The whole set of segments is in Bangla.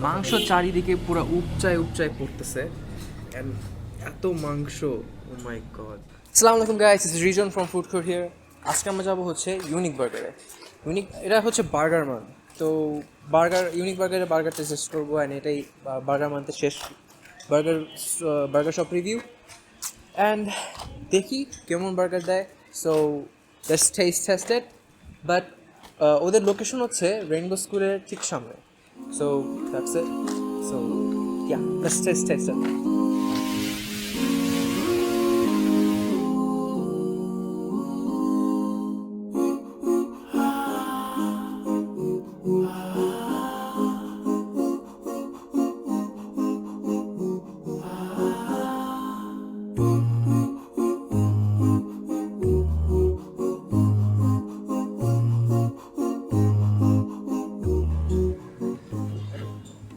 মাংস চারিদিকে পুরো উপচায় উপচায় পড়তেছে এন্ড এত মাংস, ও মাই গড। আসসালামু আলাইকুম guys, this is reason from food court here. আজকে আমরা যাবো হচ্ছে ইউনিক বার্গারে। ইউনিক এটা হচ্ছে বার্গার মান, তো ইউনিক বার্গারে বার্গারটা টেস্ট করবো অ্যান্ড এটাই বার্গার মানতে শেষ burger burger shop review and দেখি কেমন বার্গার দেয়। So let's test it. But ওদের লোকেশন হচ্ছে রেইনবো স্কুলের ঠিক সামনে। So that's it. So yeah, let's taste it.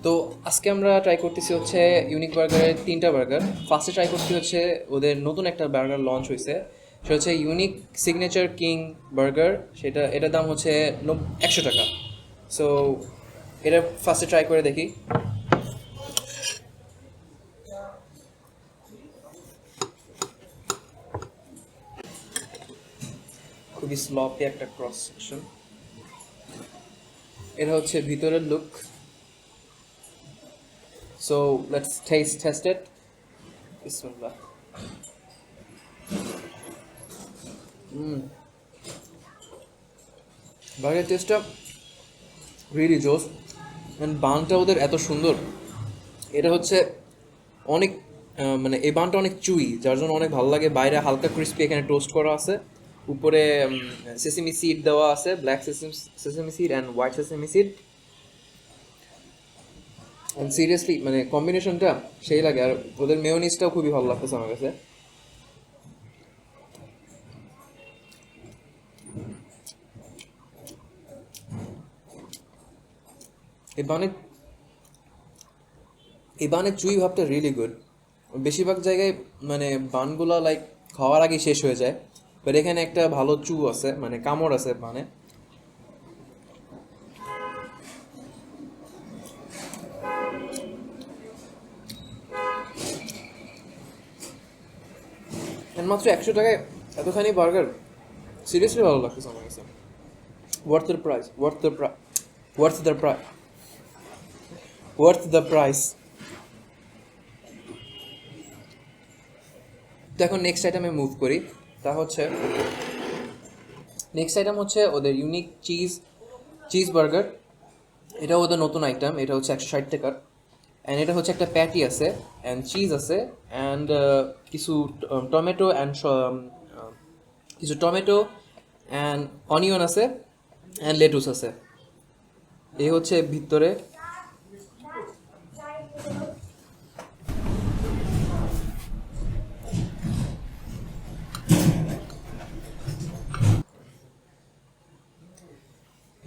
তো আজকে আমরা ট্রাই করতেছি হচ্ছে ইউনিক বার্গারের 3টা বার্গার। ফার্স্টে ট্রাই করতে হচ্ছে ওদের নতুন একটা বার্গার লঞ্চ হয়েছে, সেটা হচ্ছে ইউনিক সিগনেচার কিং বার্গার। এটার দাম হচ্ছে 100 টাকা। সো এটা ফার্স্টে ট্রাই করে দেখি। খুবই স্লপি একটা ক্রস সেকশন। এটা হচ্ছে ভিতরের look. So let's test it. Bismillah. Burger টেস্টটা রিয়েলি জোস অ্যান্ড বানটা ওদের এত সুন্দর। এটা হচ্ছে অনেক মানে এই বানটা অনেক চুই, যার জন্য অনেক ভালো লাগে। বাইরে হালকা ক্রিস্পি, এখানে টোস্ট করা আছে, উপরে সেসেমি সিড দেওয়া আছে, black sesame seed and white sesame seed. And seriously মানে কম্বিনেশনটা সেই লাগে। আর ওদের মেয়োনিজটাও খুবই ভালো লাগতেছে আমার কাছে। এই বানের চুই ভাবটা রিয়েলি গুড। বেশিরভাগ জায়গায় মানে বানগুলো লাইক খাওয়ার আগে শেষ হয়ে যায়, বাট এখানে একটা ভালো চু আছে, মানে কামড় আছে বানে। মাত্র 100 টাকায় এতখানি বার্গার, সিরিয়াসলি ভালো লাগতেছে আমার কাছে। Worth the price, worth the price. তো এখন নেক্সট আইটেমে মুভ করি। তা হচ্ছে নেক্সট আইটেম হচ্ছে ওদের ইউনিক চিজ বার্গার। এটা ওদের নতুন আইটেম। এটা হচ্ছে 160 টাকার অ্যান্ড এটা হচ্ছে একটা প্যাটি আছে অ্যান্ড চিজ আছে অ্যান্ড কিছু টমেটো অ্যান্ড অনিয়ন আছে অ্যান্ড লেটুস আছে। এই হচ্ছে ভিতরে।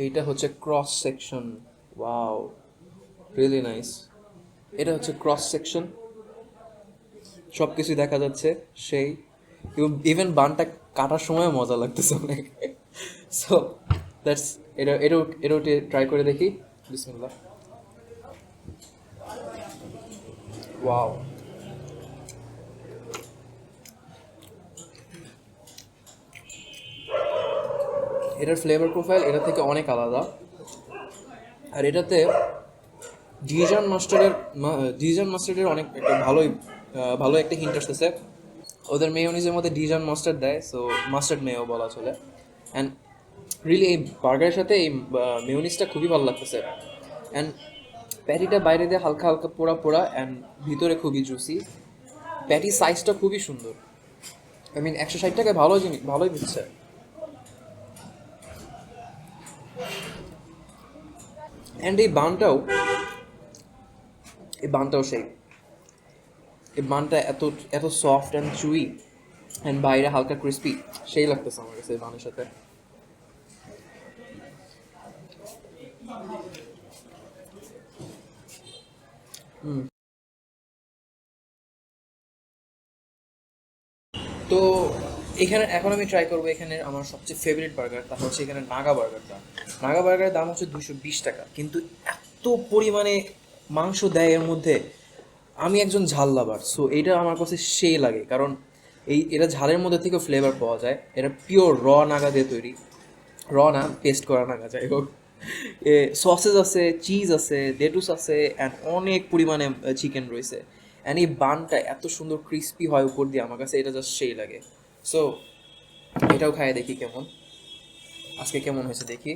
এইটা হচ্ছে cross section. Wow, really nice. এটা হচ্ছে ক্রস সেকশন, সব কিছুই দেখা যাচ্ছে সেই। ইভেন বানটা কাটার সময় মজা লাগতেছে অনেক। সো দ্যাটস এটাও ট্রাই করে দেখি। বিসমিল্লাহ। ওয়াও, এটার ফ্লেভার প্রোফাইল এটা থেকে অনেক আলাদা। আর এটাতে ডিজান মাস্টার্ডের অনেক একটা ভালো একটা হিন্ট আসতেছে। ওদের মেয়োনিজের মধ্যে ডিজান মাস্টার্ড দেয়, সো মাস্টার্ড মেয়ো বলা চলে। অ্যান্ড রিয়েলি এই বার্গারের সাথে এই মেয়োনিজটা খুবই ভালো লাগতেছে। অ্যান্ড প্যাটিটা বাইরে দিয়ে হালকা হালকা পোড়া পোড়া অ্যান্ড ভিতরে খুবই জুসি। প্যাটি সাইজটা খুবই সুন্দর। আই মিন 160 টাকায় ভালোই দিচ্ছে। অ্যান্ড এই বানটাও সেই। এই বানটা এত সফট অ্যান্ড চুই অ্যান্ড বাইরে হালকা ক্রিস্পি, সেই লাগতেছে আমার কাছে এই বানের সাথে। তো এখানে এখন আমি ট্রাই করবো এখানে আমার সবচেয়ে ফেভারিট বার্গার, তা হচ্ছে এখানে নাগা বার্গারটা। নাগা বার্গারের দাম হচ্ছে 220 টাকা, কিন্তু এত পরিমাণে মাংস দেয় এর মধ্যে। আমি একজন ঝাল লাভার, সো এটা আমার কাছে সেই লাগে, কারণ এটা ঝালের মধ্যে থেকে ফ্লেভার পাওয়া যায়। এটা পিওর নাগা দিয়ে তৈরি, না, পেস্ট করা নাগা, যাই হোক। সসেস আছে, চিজ আছে, লেটুস আছে, অ্যান্ড অনেক পরিমাণে চিকেন রয়েছে। অ্যান্ড এই বানটা এত সুন্দর ক্রিস্পি হয় উপর দিয়ে, আমার কাছে এটা জাস্ট সেই লাগে। সো এটাও খাই দেখি কেমন, আজকে কেমন হয়েছে দেখি।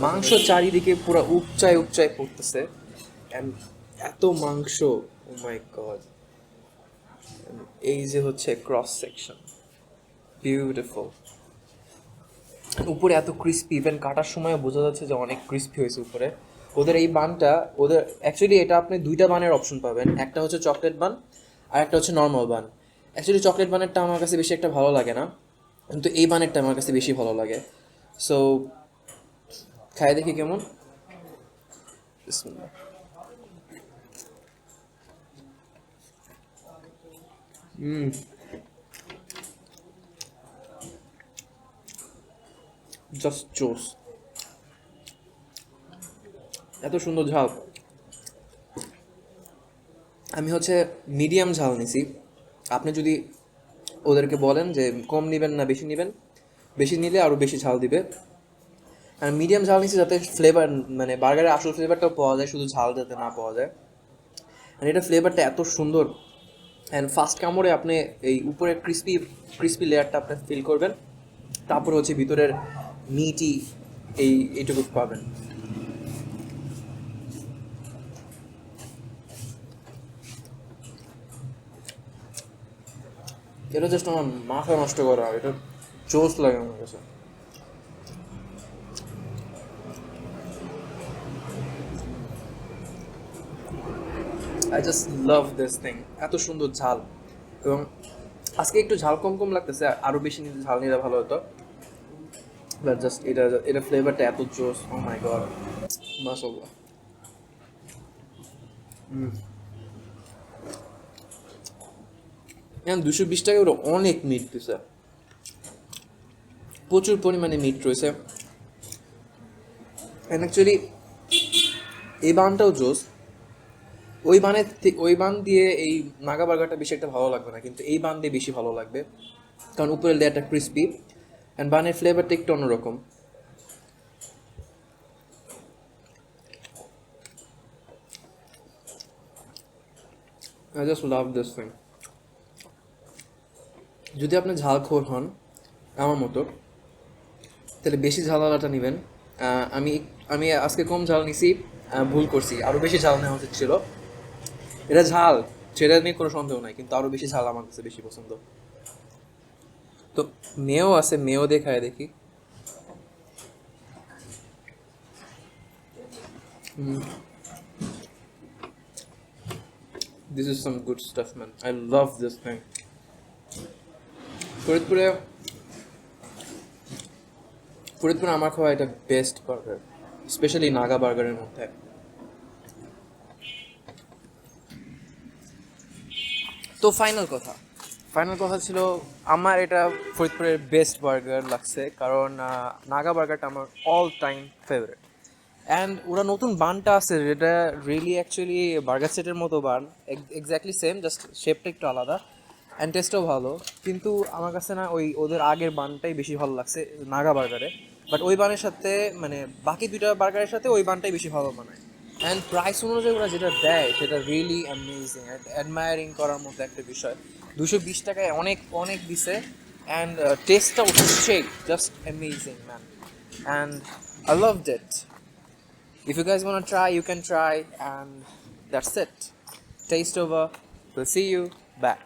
মাংস চারিদিকে পুরো উপচায় উপচায় পড়তেছে, and এত মাংস, ও মাই গড। এই যে হচ্ছে ক্রস সেকশন, বিউটিফুল। উপরে এত ক্রিস্পি, ইভেন কাটার সময় বোঝা যাচ্ছে যে অনেক ক্রিস্পি হয়েছে উপরে। ওদের এই বানটা, ওদের অ্যাকচুয়ালি এটা আপনি দুইটা বানের অপশন পাবেন, একটা হচ্ছে চকলেট বান আর একটা হচ্ছে নর্মাল বান। অ্যাকচুয়ালি চকলেট বানেরটা আমার কাছে বেশি একটা ভালো লাগে না, কিন্তু এই বানেরটা আমার কাছে বেশি ভালো লাগে। সো খাই দেখি কেমন। বিসমিল্লাহ। জাস্ট জোস, এত সুন্দর ঝাল। আমি হচ্ছে মিডিয়াম ঝাল নিছি। আপনি যদি ওদেরকে বলেন যে কম নেবেন না বেশি নেবেন, বেশি নিলে আরও বেশি ঝাল দিবে। আর মিডিয়াম ঝাল নিছি যাতে ফ্লেভার, মানে বার্গারের আসল ফ্লেভারটাও পাওয়া যায়, শুধু ঝাল যাতে না পাওয়া যায়। আর এটা ফ্লেভারটা এত সুন্দর, অ্যান্ড ফার্স্ট কামড়ে আপনি এই উপরের ক্রিস্পি ক্রিস্পি লেয়ারটা আপনি ফিল করবেন, তারপর হচ্ছে ভিতরের মিটি এইটুকু পাবেন। এটা জাস্ট আমার মাথা নষ্ট করা, এটা জোস লাগে আমার কাছে। I just love this thing, এত সুন্দর ঝাল। এবং আজকে একটু ঝাল কম কম লাগতেছে, আরও বেশি নিতে ঝাল নিলে ভালো হতো, বাট জাস্ট এটা ফ্লেভারটা এত জোস, ও মাই গড, মাশাআল্লাহ। এখন 220 টাকা করে অনেক মিট দিছে, প্রচুর পরিমাণে মিট রয়েছে। অ্যান্ড অ্যাকচুয়ালি এই বানটাও জোস। ওই বান দিয়ে এই নাগা বার্গারটা বেশি একটা ভালো লাগবে না, কিন্তু এই বান দিয়ে বেশি ভালো লাগবে, কারণ উপরের লেয়ারটা ক্রিস্পি অ্যান্ড বানের ফ্লেভারটা একটু অন্যরকম। I just love this thing. যদি আপনি ঝালখোর হন আমার মতো, তাহলে বেশি ঝালালাটা নেবেন। আমি আমি আজকে কম ঝাল নিছি, ভুল করছি, আরও বেশি ঝাল নেওয়া উচিত ছিল। এটা ঝাল, সেটা নিয়ে কোনো সন্দেহ নাই, কিন্তু আরও বেশি ঝাল আমার কাছে বেশি পছন্দ। তো মেয়েও আছে, মেয়েও দেখায় দেখি। This is some good stuff, man. I love this thing. ফরিদপুরে ফরিদপুরে আমার খাওয়া এটা বেস্ট বার্গার, স্পেশালি নাগা বার্গারের মধ্যে। তো ফাইনাল কথা ছিল, আমার এটা ফরিদপুরের বেস্ট বার্গার লাগছে, কারণ নাগা বার্গারটা আমার অল টাইম ফেভারিট। অ্যান্ড ওরা নতুন বানটা আছে, যেটা রিয়েলি অ্যাকচুয়ালি বার্গার সেটের মতো বান, এক্স্যাক্টলি সেম, জাস্ট শেপটা একটু আলাদা, অ্যান্ড টেস্টও ভালো। কিন্তু আমার কাছে না ওদের আগের বানটাই বেশি ভালো লাগছে নাগা বার্গারে। বাট ওই বানের সাথে, মানে বাকি দুইটা বার্গারের সাথে ওই বানটাই বেশি ভালো বানায়। অ্যান্ড প্রাইস অনুযায়ী ওরা যেটা দেয় সেটা রিয়েলি অ্যামেজিং, অ্যাডমায়ারিং করার মতো একটা বিষয়। 220 টাকায় অনেক অনেক দিছে, অ্যান্ড টেস্টটা হচ্ছেই just amazing, man. And I loved it. If you guys want to try, you can try, and that's it. Taste over. We'll see you back.